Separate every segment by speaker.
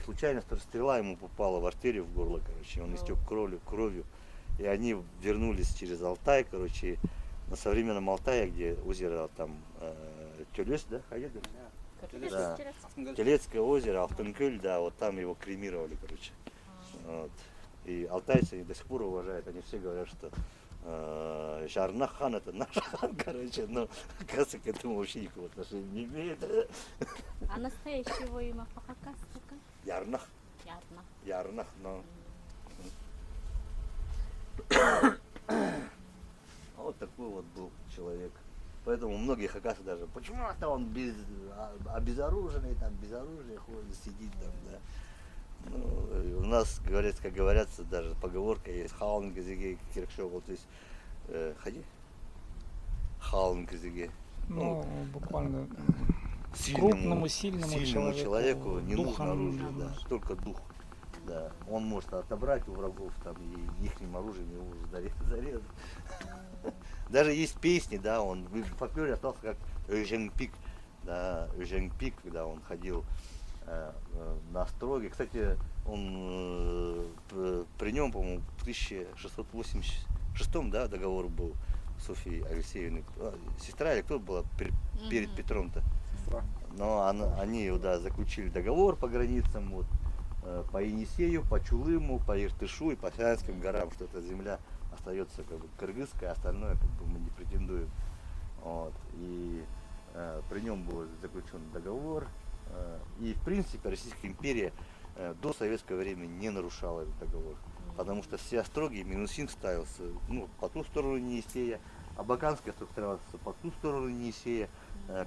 Speaker 1: случайно стрела ему попала в артерию в горло, короче, он истек кровью. И они вернулись через Алтай, короче, на современном Алтае, где озеро там Телес, да, Хаеды? Да. Телецкое озеро, Алтынкөл, да, вот там его кремировали, короче. Вот. И алтайцы они до сих пор уважают, они все говорят, что Жарнах хан это наш хан, короче, но оказывается к этому вообще никакого отношения не имеет.
Speaker 2: А настоящего имя Фахакас какая?
Speaker 1: Ярнах,
Speaker 2: Ярна.
Speaker 1: Ярнах, но вот такой вот был человек. Поэтому многие хакасы даже, почему-то он обезоруженный, там, без оружия ходит, сидит там, да. Ну, у нас, говорят, как говорится, даже поговорка есть, хаун газиге киркшогл, то есть, ходи, хаун газиге.
Speaker 3: Ну, буквально
Speaker 1: Сильному,
Speaker 3: крупному, сильному
Speaker 1: человеку не нужно
Speaker 3: духом,
Speaker 1: оружие, да, только дух. Да. Он может отобрать у врагов там и ихним оружием его зарезать. Даже есть песни, да, он в фольклоре остался как Эженпик, да, Эженпик, когда он ходил на строге. Кстати, он при нем, по-моему, в 1686, да, договор был Софьей Алексеевной. Сестра или кто была перед Петром-то? Но они, да, заключили договор по границам, вот, по Енисею, по Чулыму, по Иртышу и по Саянским горам, что эта земля остается как бы кыргызская, остальное как бы мы не претендуем. Вот. И при нем был заключен договор. И в принципе Российская империя до советского времени не нарушала этот договор. Потому что все остроги, Минусинск ставился, ну, по ту сторону Енисея, Абаканский острог ставился по ту сторону Енисея,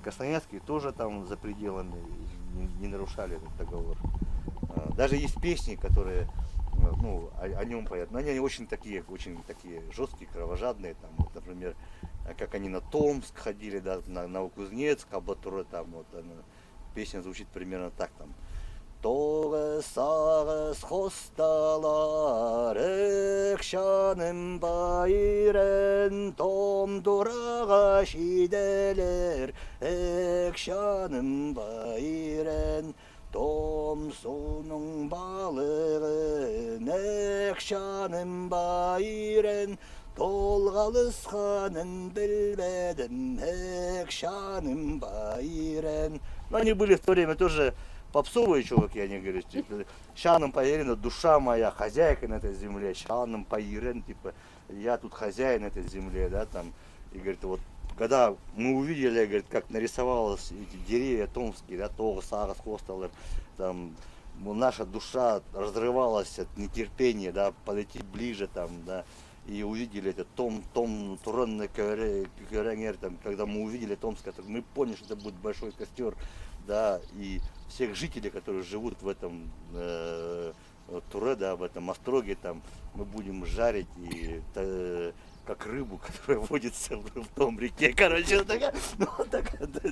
Speaker 1: Красноярский тоже там за пределами не нарушали этот договор. Даже есть песни, которые, ну, о нем поют, но они очень такие жесткие, кровожадные, там, вот, например, как они на Томск ходили, да, на Новокузнецк, Абатура, там, вот, песня звучит примерно так, там. Тоғы сағыз қосталар, экшаным байрен, том дураға шиделер, экшаным байрен, том суның балығын, экшаным байрен, толғалысқанын білбедім, экшаным байрен. Но они были в то время тоже попсовые чуваки, они говорят, типа, шаном поверена, душа моя, хозяйка на этой земле, шаном поверен, типа, я тут хозяин этой земле, да, там, и говорит, вот, когда мы увидели, говорит, как нарисовалось эти деревья томские, да, Тоғы, Сағыз, Қосталар, там, наша душа разрывалась от нетерпения, да, подойти ближе, там, да, и увидели это Том Туронный Кёренер, там, когда мы увидели Томск, мы поняли, что это будет большой костер, да, и всех жителей, которые живут в этом Туре, да, в этом остроге, там, мы будем жарить и как рыбу, которая водится в том реке, короче, такая, ну,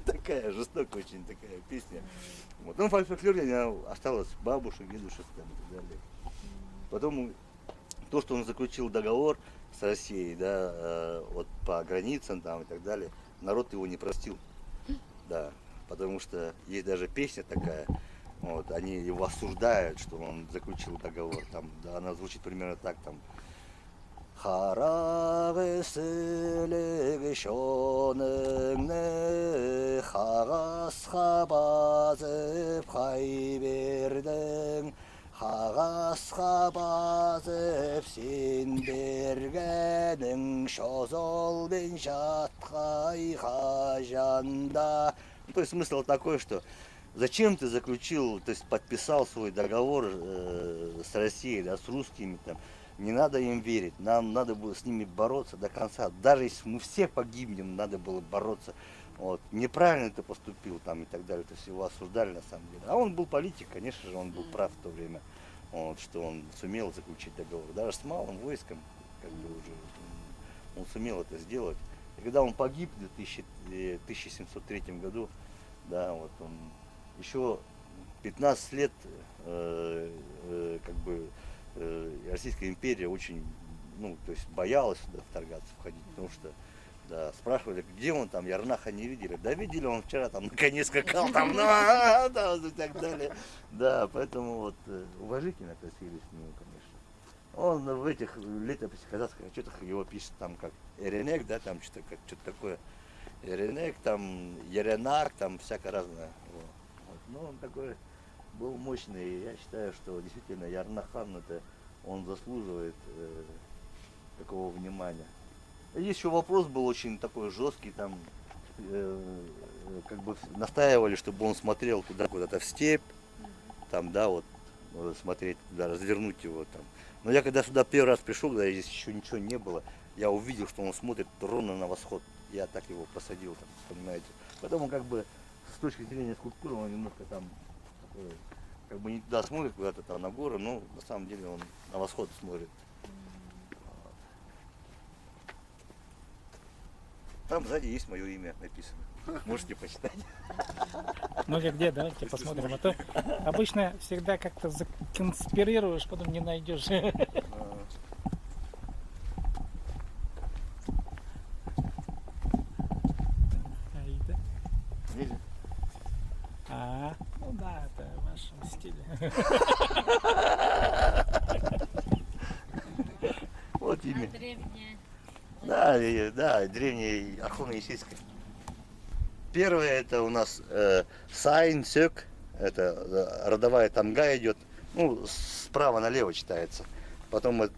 Speaker 1: такая жестокая очень такая песня. Вот. Ну, в фольклоре она осталась бабушек, дедушек там, и так далее. Потом то, что он заключил договор с Россией, да, вот по границам там и так далее, народ его не простил, да, потому что есть даже песня такая, вот, они его осуждают, что он заключил договор, там, да, она звучит примерно так, там, Харағы сілігі шоныңны, қағасқа базып қай бердің, қағасқа базып сен бергенің, шозолбен жатқай қажанда. То есть смысл такой, что зачем ты заключил, то есть подписал свой договор с Россией, да, с русскими, там, не надо им верить, нам надо было с ними бороться до конца. Даже если мы все погибнем, надо было бороться. Вот. Неправильно ты поступил там и так далее. То есть его осуждали на самом деле. А он был политик, конечно же, он был прав в то время, вот, что он сумел заключить договор. Даже с малым войском, как бы уже, он сумел это сделать. И когда он погиб в 1703 году, да, вот он еще 15 лет как бы Российская империя очень, ну, то есть боялась сюда вторгаться, входить, потому что Да, спрашивали, где он там, Ярнаха не видели. Да видели, он вчера там на коне скакал, там, и так далее. Да, поэтому вот уважительно относились к нему, конечно. Он в этих летописях казахских отчетах его пишет там как Эренек, да, там что-то такое. Эренек, там Еренак, там всякое разное. Вот. Ну, он такой был мощный. И я считаю, что действительно Ярнахан это он заслуживает такого внимания. Есть еще вопрос был очень такой жесткий, там как бы настаивали, чтобы он смотрел туда куда-то в степь, там, да, вот смотреть, да, развернуть его там. Но я когда сюда первый раз пришел, когда здесь еще ничего не было, я увидел, что он смотрит ровно на восход. Я так его посадил, там, понимаете. Поэтому как бы с точки зрения скульптуры он немножко там такой, как бы не туда смотрит, куда-то там на горы, но на самом деле он на восход смотрит. Там сзади есть мое имя написано. Можете почитать.
Speaker 3: Ну где, давайте посмотрим. А то обычно всегда как-то законспирируешь, потом не найдешь. Аида.
Speaker 1: Видите?
Speaker 3: Ну да, это в вашем стиле.
Speaker 1: Вот имя.
Speaker 2: Древняя.
Speaker 1: Да, древнее Ахуна-Есийское. Первое это у нас Сайн, Сёк, это родовая танга идет, ну, справа налево читается. Потом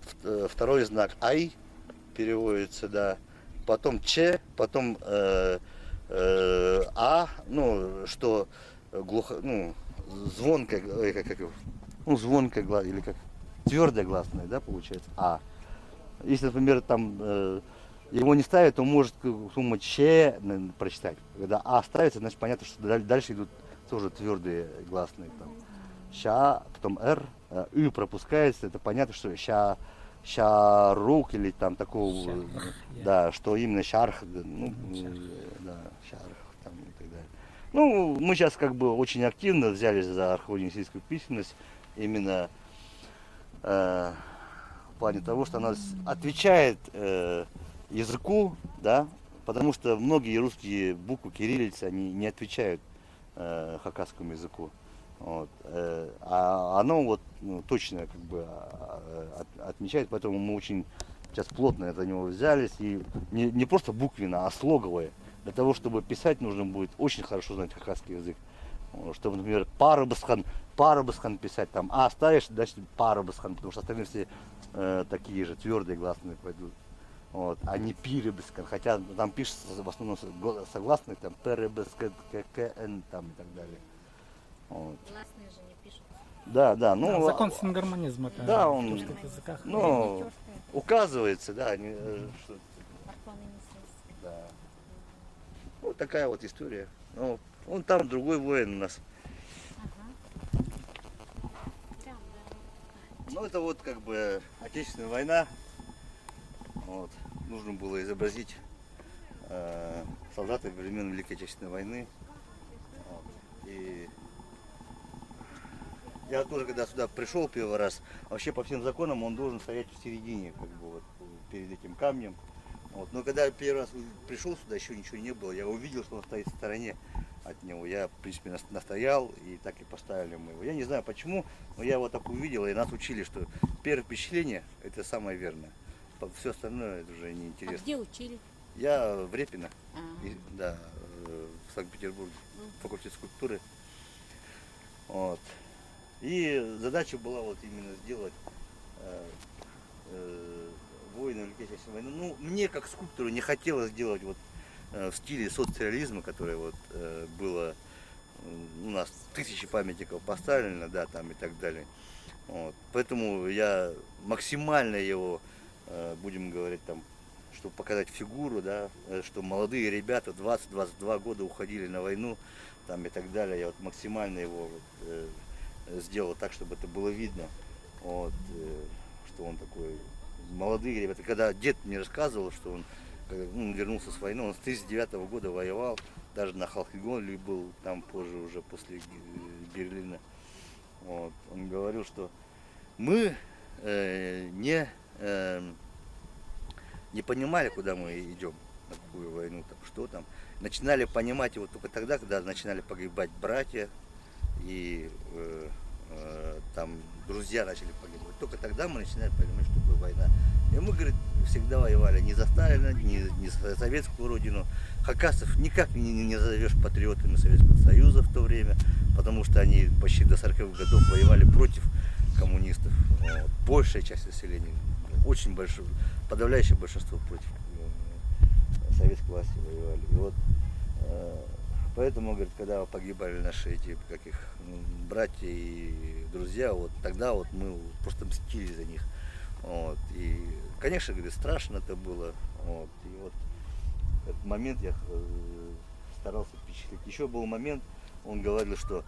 Speaker 1: второй знак Ай переводится, да. Потом Че, потом А, ну, что глухо, ну, звонкое, звонкое или как твердое гласное, да, получается, А. Если, например, там его не ставят, то может сумма Че прочитать. Когда А ставится, значит понятно, что дальше идут тоже твердые гласные. Там. Ща, потом Р, Ю пропускается, это понятно, что ща рук или там такого,
Speaker 3: Шарх,
Speaker 1: да, что именно шарх, ну, да, шарх там и так далее. Ну, мы сейчас как бы очень активно взялись за архао-енисейскую письменность, именно в плане того, что она отвечает языку, да, потому что многие русские буквы кириллицы, они не отвечают хакасскому языку. Вот, а оно вот точно как бы отмечает, поэтому мы очень сейчас плотно за него взялись, и не просто буквенно, а слоговое. Для того, чтобы писать, нужно будет очень хорошо знать хакасский язык. Чтобы, например, парабасхан писать, там, а ставишь, значит парабасхан, потому что остальные все такие же твердые гласные пойдут. Вот, а не пиребасхан, хотя там пишется в основном согласные, там, перебасхан, ККН, там и так далее. Вот.
Speaker 2: Гласные же не пишут.
Speaker 1: Да, ну,
Speaker 3: Закон сингармонизма.
Speaker 1: да,
Speaker 3: в
Speaker 1: он,
Speaker 3: тюркских языках.
Speaker 1: ну, указывается, да, что,
Speaker 2: Архао-Енисейский.
Speaker 1: да. Вот такая вот история. Ну, он там другой воин у нас.
Speaker 2: Ага. Прям, да.
Speaker 1: Ну, это вот как бы Отечественная война. Вот. Нужно было изобразить солдаты времен Великой Отечественной войны. Вот. И я тоже, когда сюда пришел первый раз, вообще по всем законам он должен стоять в середине, как бы вот перед этим камнем. Вот. Но когда я первый раз пришел сюда, еще ничего не было, я увидел, что он стоит в стороне от него. Я, в принципе, настоял, и так и поставили мы его. Я не знаю почему, но я его так увидел, и нас учили, что первое впечатление – это самое верное. Все остальное это уже
Speaker 2: А
Speaker 1: неинтересно.
Speaker 2: где учили?
Speaker 1: Я в Репино,
Speaker 2: А.
Speaker 1: да, в Санкт-Петербурге, факультет скульптуры. Вот. И задача была вот именно сделать воина Великой Отечественной войны. Ну, мне как скульптору не хотелось сделать вот в стиле соцреализма, которое вот было у нас тысячи памятников поставлено, да, там и так далее. Вот. Поэтому я максимально его, будем говорить, там, чтобы показать фигуру, да, что молодые ребята 20-22 года уходили на войну, там и так далее. Я вот максимально его вот, сделал так, чтобы это было видно, вот, что он такой молодые ребята. Когда дед мне рассказывал, что он вернулся с войны, он с 1939 года воевал, даже на Халхигонле был, там позже уже после Берлина. Вот. Он говорил, что мы не понимали, куда мы идем. на какую войну, там, что там. Начинали понимать его только тогда, когда начинали погибать братья и там друзья начали погибать. Только тогда мы начинали понимать, что такое война. И мы, говорит, всегда воевали не за Сталина, не за советскую родину. Хакасов никак не назовешь патриотами Советского Союза в то время, потому что они почти до 40-х годов воевали против коммунистов. Вот. Большая часть населения, очень большое, подавляющее большинство против советской власти воевали. И вот, поэтому, говорит, когда погибали наши эти, как их, братья и друзья, вот тогда вот мы просто мстили за них. Вот. И, конечно, говорит, страшно это было. Вот. И вот этот момент я старался впечатлить. Еще был момент, он говорил, что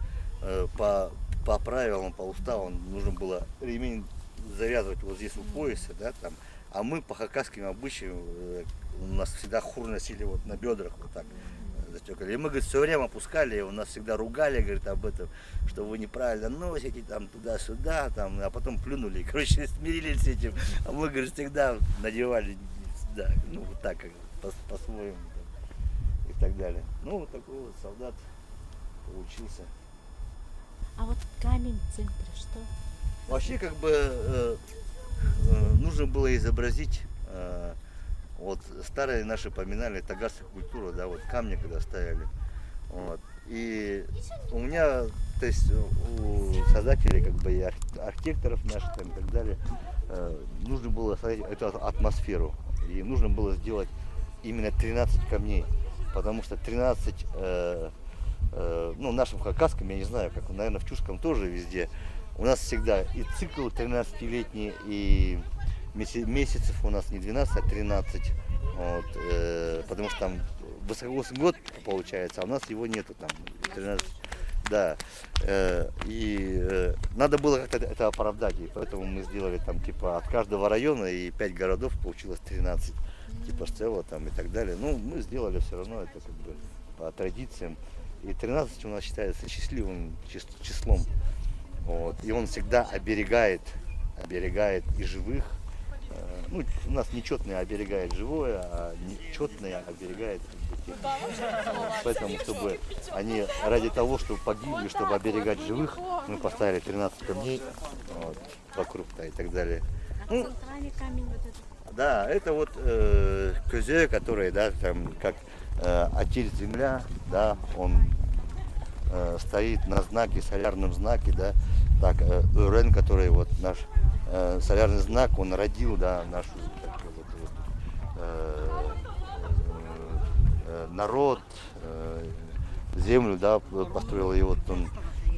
Speaker 1: по правилам, по уставу нужно было ремень завязывать вот здесь у пояса, да, там, а мы по хакасским обычаям, у нас всегда хур носили вот на бедрах вот так застегали. И мы, говорит, все время опускали, и у нас всегда ругали, говорит, об этом, что вы неправильно носите, там, туда-сюда, там, а потом плюнули, и, короче, смирились с этим. А мы, говорит, всегда надевали, да, ну, вот так, как по-своему, и так далее. Ну, вот такой вот солдат получился.
Speaker 2: А вот камень в центре, что?
Speaker 1: Вообще, как бы, нужно было изобразить, вот старые наши поминали тагарскую культуру, да, вот камни когда ставили. Вот. И у меня, то есть у создателей, как бы, и архитекторов наших там, и так далее, нужно было создать эту атмосферу. И нужно было сделать именно 13 камней, потому что 13, ну, нашим хакасском, я не знаю, как, наверное, в чушском тоже везде, у нас всегда и цикл 13-летний, и месяцев у нас не 12, а 13. Вот, потому что там высокосный год получается, а у нас его нету там 13. Да. И надо было как-то это оправдать. И поэтому мы сделали там типа от каждого района и 5 городов получилось 13. Типа целого там и так далее. Ну, мы сделали все равно это как бы по традициям. И 13 у нас считается счастливым числом. Вот. И он всегда оберегает и живых. Ну, у нас нечетное оберегает живое, а нечетное оберегает тех. Поэтому, чтобы они ради того, чтобы погибли, чтобы оберегать живых, мы поставили 13 камней вот, вокруг, да, и так далее.
Speaker 2: А центральный камень вот этот?
Speaker 1: Да, это вот көзе, который, да, там, как отель земля, да, он стоит на знаке, солярном знаке, да, так, Урен, который вот наш солярный знак, он родил, да, нашу народ, землю, да, построил, и вот он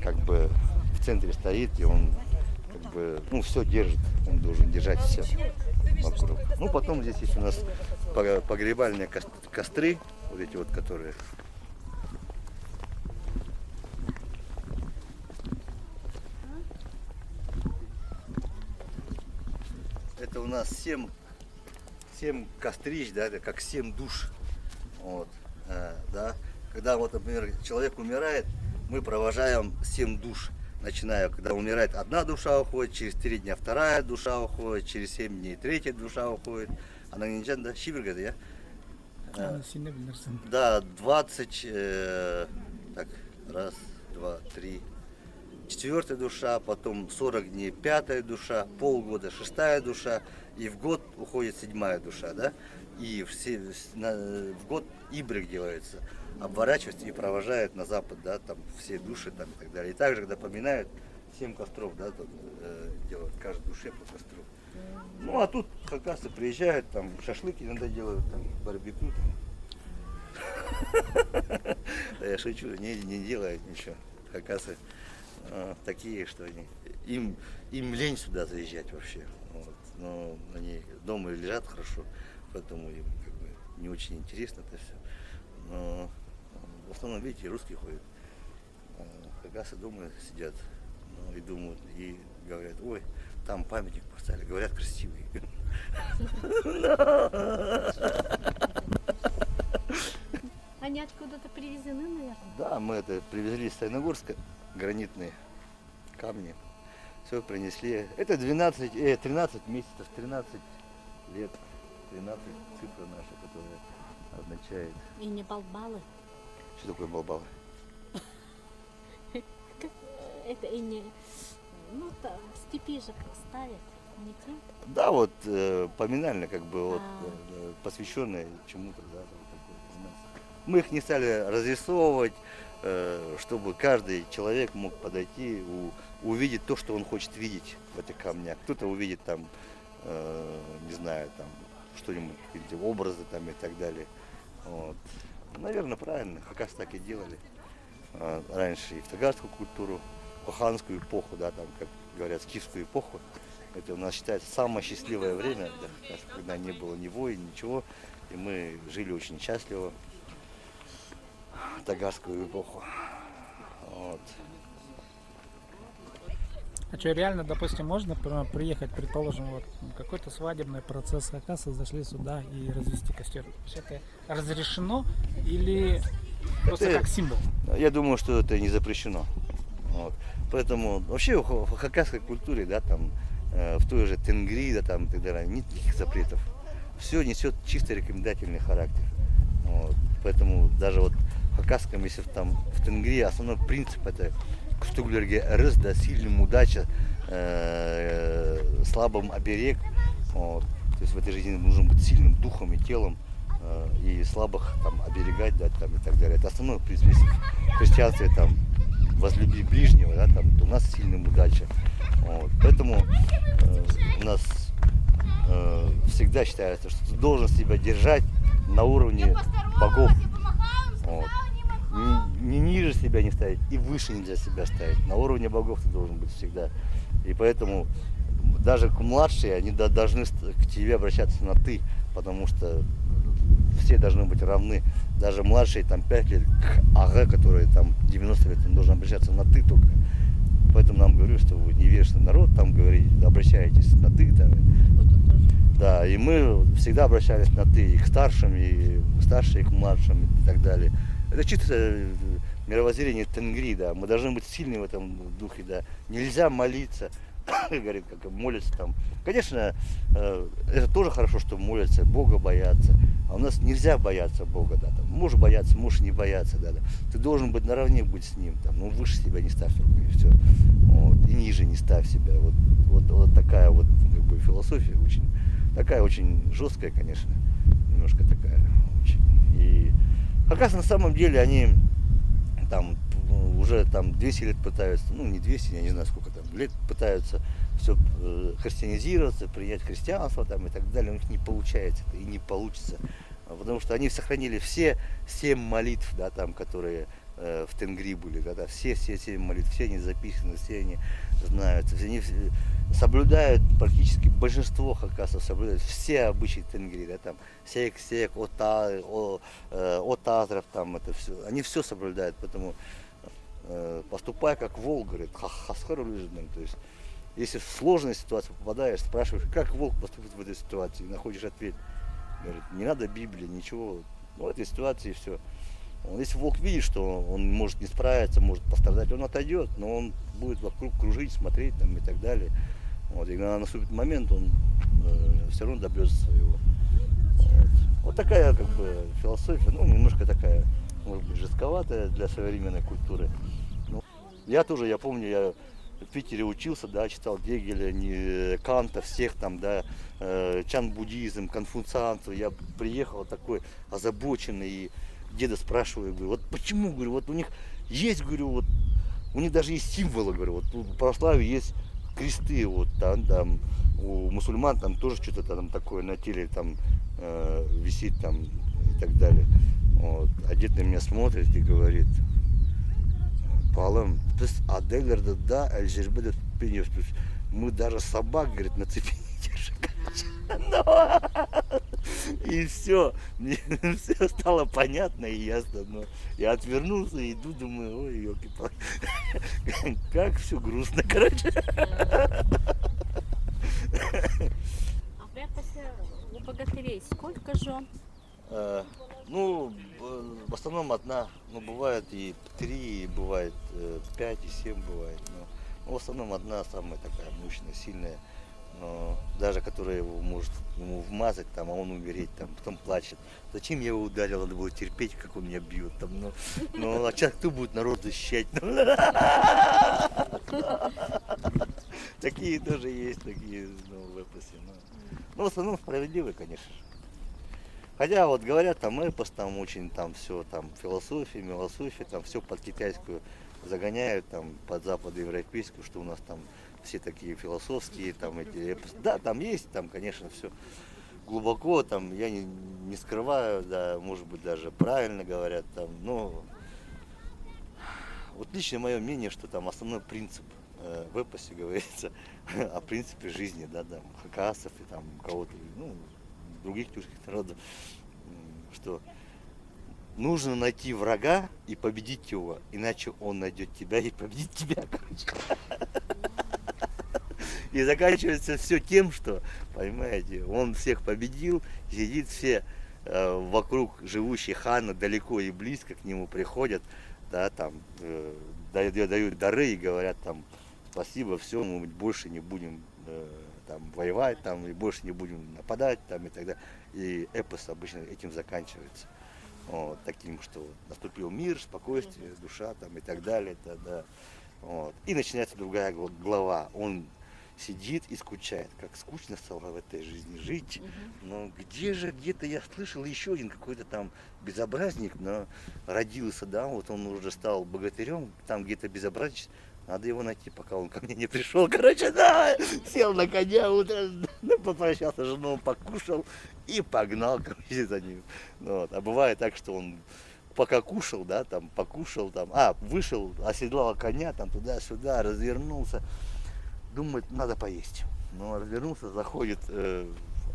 Speaker 1: как бы в центре стоит, и он как бы, ну, все держит, он должен держать все вокруг. Ну, потом здесь есть у нас погребальные костры, вот эти вот, которые. Это у нас 7 кострищ, да, это как 7 душ. Вот, да. Когда вот, например, человек умирает, мы провожаем 7 душ. Начиная, когда умирает одна душа уходит, через 3 дня вторая душа уходит, через 7 дней третья душа уходит. Она не да, Шибергада, я? Да, 20, так, раз, два, три. 4-я душа, потом 40 дней 5-я душа, полгода 6-я душа, и в год уходит 7-я душа, да? И в год ибрик делается, обворачивается и провожают на запад, да, там все души там и так далее. И также, когда поминают 7 костров, да, тут делают каждой душе по костру. Ну, а тут хакасы приезжают, там шашлыки иногда делают, там барбекю. Да я шучу, не делают ничего. Хакасы такие, что им лень сюда заезжать вообще. Вот. Но они дома лежат хорошо, поэтому им как бы не очень интересно это все. Но в основном, видите, русские ходят. Хакасы дома сидят, ну, и думают, и говорят, ой, там памятник поставили, говорят, красивый.
Speaker 2: Они откуда-то привезены, наверное?
Speaker 1: Да, мы это привезли из Саяногорска, гранитные камни. Все принесли. Это 13 месяцев, 13 лет, 13 цифра наша, которая означает.
Speaker 2: И не балбалы.
Speaker 1: Что такое балбалы?
Speaker 2: Это и не... Ну, там, в степи же ставят, не те.
Speaker 1: Да, вот поминально, как бы, вот,
Speaker 2: А.
Speaker 1: посвященные чему-то, да, там такое у нас. Мы их не стали разрисовывать, чтобы каждый человек мог подойти, увидеть то, что он хочет видеть в этих камнях. Кто-то увидит там, не знаю, там что-нибудь, какие-то образы там и так далее. Вот. Наверное, правильно, хакасы так и делали. Раньше и в тагарскую культуру, хоханскую эпоху, да, там, как говорят, скифскую эпоху. Это у нас считается самое счастливое время, для хакасов, когда не было ни войн, ничего. И мы жили очень счастливо в тагарскую эпоху. Вот.
Speaker 3: А что, реально, допустим, можно приехать, предположим, вот какой-то свадебный процесс хакасы, зашли сюда и развести костер? Все это разрешено или просто
Speaker 1: Это-
Speaker 3: как символ?
Speaker 1: Я думаю, что это не запрещено. Вот. Поэтому вообще в хакасской культуре, да, там, в той же Тенгри, да, там, и так далее, нет никаких запретов. Все несет чисто рекомендательный характер. Вот. Поэтому даже вот в хакасском, если там в Тенгри, основной принцип это кустуглерге рыс, да, сильным удача, слабым оберег. Вот. То есть в этой жизни нужно быть сильным духом и телом, и слабых там оберегать, да, там, и так далее. Это основной принцип. Если в христианстве там возлюби ближнего, да, там, то у нас сильным удача. Вот. Поэтому у нас всегда считается, что ты должен себя держать на уровне богов. Вот. Не ниже себя не ставить и выше нельзя себя ставить. На уровне богов ты должен быть всегда. И поэтому даже младшие, они должны к тебе обращаться на ты, потому что все должны быть равны. Даже младшие, там, 5 лет, к ага, которые там 90 лет, он должен обращаться на ты только. Поэтому нам говорю, что вы невежественный народ, там говорите, обращаетесь на ты, там, да, и мы всегда обращались на ты и к старшим, и старшие, и к младшим, и так далее. Это чисто мировоззрение Тенгри, да, мы должны быть сильны в этом духе, да. Нельзя молиться, говорит, как молятся там. Конечно, это тоже хорошо, что молятся, Бога боятся. А у нас нельзя бояться Бога, да, там, можешь бояться, можешь не бояться, да, да. Ты должен быть наравне быть с Ним, там, ну выше себя не ставь только и все, вот, и ниже не ставь себя, вот такая вот как бы философия очень, такая очень жесткая, конечно, немножко такая очень. И хакасы на самом деле они там уже там 200 лет пытаются, ну не 200, я не знаю сколько там лет пытаются все христианизироваться, принять христианство там и так далее, у них не получается это и не получится, потому что они сохранили все 7 молитв, да, там, которые в Тенгри были, да, все 7 молитв, все они записаны, все они знают, все они соблюдают, практически большинство хакасов соблюдают все обычаи Тенгри, да, там, сек, отазров, там, это все, они все соблюдают, поэтому поступай как волк, говорит, хасхару лежит, то есть, если в сложную ситуацию попадаешь, спрашиваешь, как волк поступит в этой ситуации, и находишь ответ, говорит, не надо Библии, ничего, в этой ситуации все. Если волк видит, что он может не справиться, может пострадать, он отойдет, но он будет вокруг кружить, смотреть там и так далее. Вот, и когда наступит момент, он все равно добьется своего. Вот такая как бы философия, ну немножко такая, может быть, жестковатая для современной культуры. Ну, я помню, я в Питере учился, да, читал Гегеля, Канта, всех там, да, чан-буддизм, конфуцианство. Я приехал такой озабоченный, и деда спрашиваю, говорю, вот почему, говорю, вот у них есть, говорю, вот у них даже есть символы, говорю, вот в православии есть кресты, вот там у мусульман там тоже что-то там такое на теле там висит там и так далее. Вот. А дед на меня смотрит и говорит, Палам, да, мы даже собак, говорит, на цепи не держим. И все, мне все стало понятно и ясно. Но я отвернулся и иду, думаю, ой, елки-палки, как все грустно, короче.
Speaker 2: А в Ряпосе у богатырей сколько жен?
Speaker 1: Ну, в основном одна, но бывает и 3, бывает 5 и 7 бывает. Но в основном одна самая такая мощная, сильная. даже который его может ему вмазать, там, а он умереть, там, потом плачет. Зачем я его ударил, надо было терпеть, как он меня бьет. Там, а сейчас кто будет народ защищать? Такие тоже есть, такие в эпосе. Ну, в основном справедливые, конечно же. Хотя вот говорят, там эпос, там очень там все, там философия, милософия, там все под китайскую загоняют, там под западноевропейскую, что у нас там все такие философские, там эти эпосы. Да, там есть, там, конечно, все глубоко, там я не скрываю, да, может быть даже правильно говорят, там, но вот лично мое мнение, что там основной принцип в эпосе говорится о принципе жизни, да, там, хакасов и там кого-то, ну, других тюркских народов, что нужно найти врага и победить его, иначе он найдет тебя и победит тебя, короче. И заканчивается все тем, что, понимаете, он всех победил, сидит все вокруг живущие ханы далеко и близко к нему приходят, да, там дают дары и говорят там спасибо, все, мы больше не будем там воевать, там, и больше не будем нападать, там, и так далее. И эпос обычно этим заканчивается. Вот, таким, что наступил мир, спокойствие, душа, там, и так далее. Да. Вот. И начинается другая глава. Он сидит и скучает, как скучно стало в этой жизни жить. Но где-то я слышал еще один какой-то там безобразник, но родился, да, вот он уже стал богатырем, там где-то безобразничает. Надо его найти, пока он ко мне не пришел. Короче, да, сел на коня, утром попрощался с женой, покушал и погнал, короче, за ним. Вот. А бывает так, что он пока кушал, да, там, покушал, там, вышел, оседлал коня, там, туда-сюда, развернулся, думает, надо поесть. Но развернулся, заходит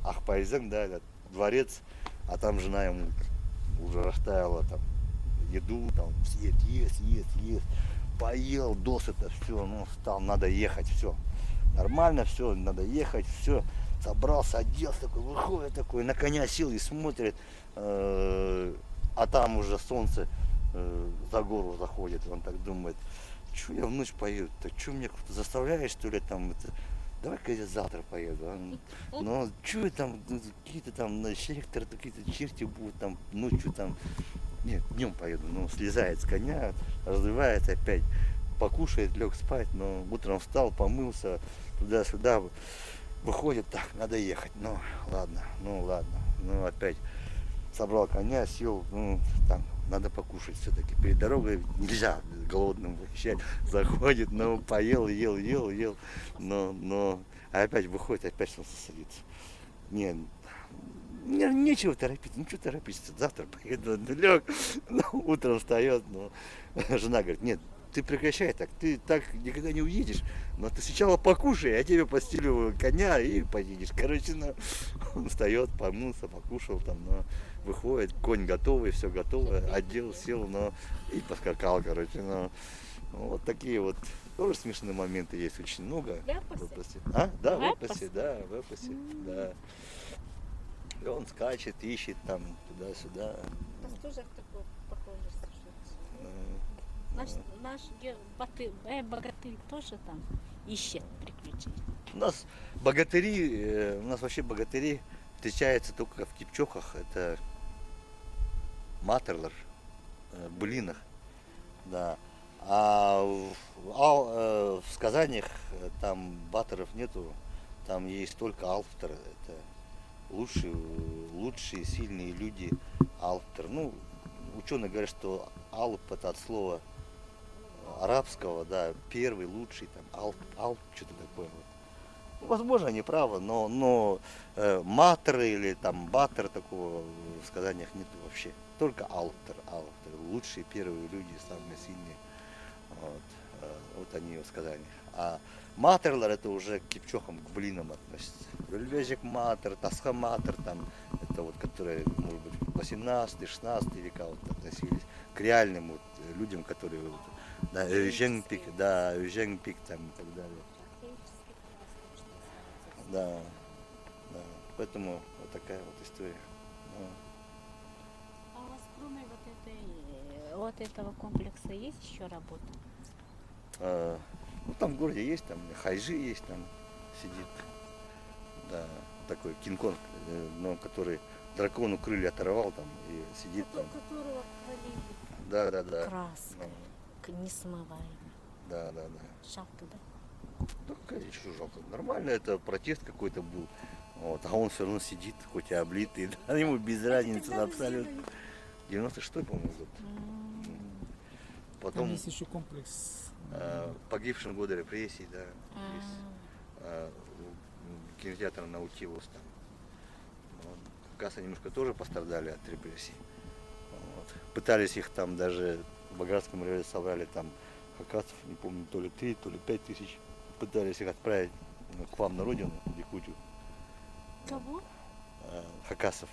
Speaker 1: Ахпайзен, да, этот дворец, а там жена ему уже расставила там еду, там, съест. Поел досыта, все, ну, встал, надо ехать, все. Нормально, все, надо ехать, все. Собрался, оделся, такой, выходит такой, на коня сел и смотрит, а там уже солнце за гору заходит. Он так думает, что я в ночь поеду, так что меня кто-то заставляет, что ли, там, это, давай-ка я завтра поеду. Но что там, какие-то там селекторы, какие-то черти будут там, ночью там. Нет, днем поеду, ну, слезает с коня, развивается опять, покушает, лег спать, но утром встал, помылся, туда-сюда, выходит, так, надо ехать, ну, ладно, ну, опять собрал коня, сел, ну, там, надо покушать все-таки, перед дорогой нельзя голодным выезжать, заходит, ну, поел, ел, но опять выходит, опять солнце садится. Нет, нечего торопиться, ничего торопиться, завтра поеду, лег, утром встает, но жена говорит, нет, ты прекращай так, ты так никогда не уедешь, но ты сначала покушай, я тебе постелю коня и поедешь. Короче, он встает, помылся, покушал, там, выходит, конь готовый, все готово, одел, сел, и поскакал, короче, вот такие вот тоже смешные моменты есть очень много.
Speaker 2: В эпосе?
Speaker 1: Да, в эпосе, да, в эпосе, да. И он скачет, ищет там туда-сюда.
Speaker 2: У нас тоже такой похожий сюжет. Наш богатырь тоже там ищет приключений.
Speaker 1: У нас вообще богатыри встречаются только в кипчохах, это матерлер, былинах, да. А в сказаниях там баттеров нету, там есть только алфтер, это лучшие сильные люди алфтер. Ну, ученые говорят, что алп это от слова арабского, да, первый, лучший, там, алп, что-то такое вот. Ну, возможно, они правы, но матеры или там баттер такого в сказаниях нет вообще. Только алфтер, лучшие первые люди, самые сильные. Вот они в сказаниях. А матерлер это уже к кипчохам, к блинам относится. Вельвежик матер, тасха матер, там, это вот, которые, может быть, в 18-16 века вот относились к реальным вот людям, которые, вот, да, Юженпик, там и так далее. Да, поэтому вот такая вот история.
Speaker 2: А у вас кроме вот этого комплекса есть еще работа?
Speaker 1: Ну там в городе есть, там Хайжи есть, там сидит. Да, такой Кинг-Конг, но который дракону крылья оторвал там и сидит там.
Speaker 2: Которого хвалили
Speaker 1: Да.
Speaker 2: краской, несмываемой.
Speaker 1: Да.
Speaker 2: Жалко, да?
Speaker 1: Ну, конечно, жалко. Нормально, это протест какой-то был. Вот, а он все равно сидит, хоть и облитый, да, ему без разницы
Speaker 2: когда вы
Speaker 1: абсолютно.
Speaker 2: сделали?
Speaker 1: 96-й, по-моему, год.
Speaker 2: М.
Speaker 3: Там
Speaker 1: Потом
Speaker 3: есть еще комплекс.
Speaker 1: погибшим годы репрессий, да, есть.
Speaker 2: А,
Speaker 1: Кинотеатр Наутилус там. Вот. Касса немножко тоже пострадали от репрессий. Вот. Пытались их там даже в Багратском районе собрали там хакасов, не помню, то ли 3, то ли 5 тысяч. Пытались их отправить к вам на родину, в Якутию.
Speaker 2: Кого?
Speaker 1: Хакасов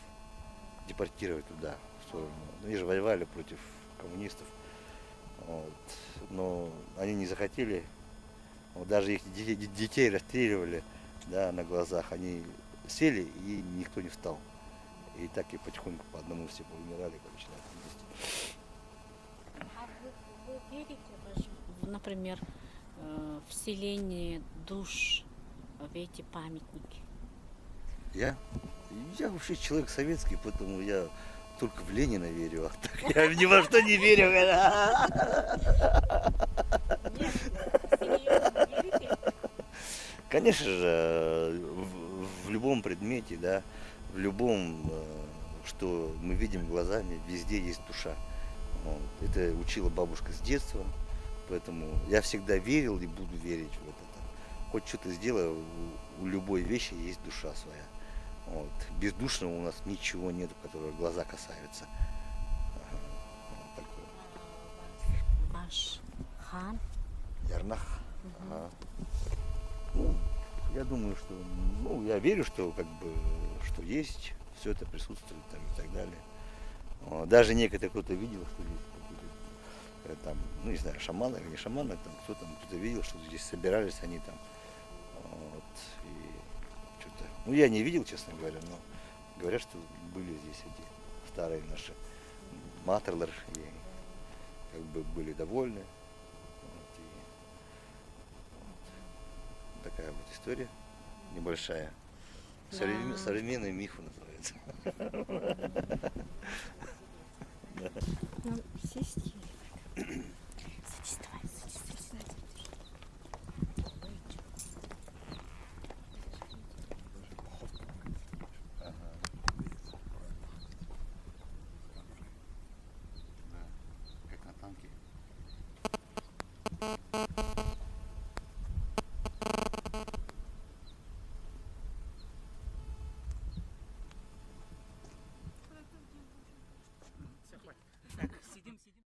Speaker 1: депортировать туда, в сторону. Они же воевали против коммунистов. Вот. Но они не захотели. Вот даже их детей расстреливали, да, на глазах. Они сели и никто не встал. И так и потихоньку по одному все поумирали, короче, на этом месте.
Speaker 2: А вы верите, например, вселение душ в эти памятники?
Speaker 1: Я вообще человек советский, поэтому я только в Ленина верю, а так я ни во что не верю.
Speaker 2: Нет, серьезно, верите?
Speaker 1: Конечно же, в любом предмете, да, в любом, что мы видим глазами, везде есть душа. Вот. Это учила бабушка с детства, поэтому я всегда верил и буду верить в это. Хоть что-то сделаю, у любой вещи есть душа своя. Вот. Бездушного у нас ничего нет, которого глаза касаются. Ага. Вот такое.
Speaker 2: Ваш хан.
Speaker 1: Ярнах. Ага. Ну, я думаю, что, я верю, что что есть, все это присутствует там и так далее. Вот. Даже некоторые кто-то видел, что здесь какие-то там, не знаю, шаманы или не шаманы, там кто-то видел, что здесь собирались они там. Вот. И что-то. Я не видел, честно говоря, но говорят, что были здесь эти старые наши матерлер и были довольны. Такая вот история небольшая.
Speaker 2: Да.
Speaker 1: Современный миф называется.
Speaker 2: Ну, сесть. Садись, давай, садись.
Speaker 1: Как на танке.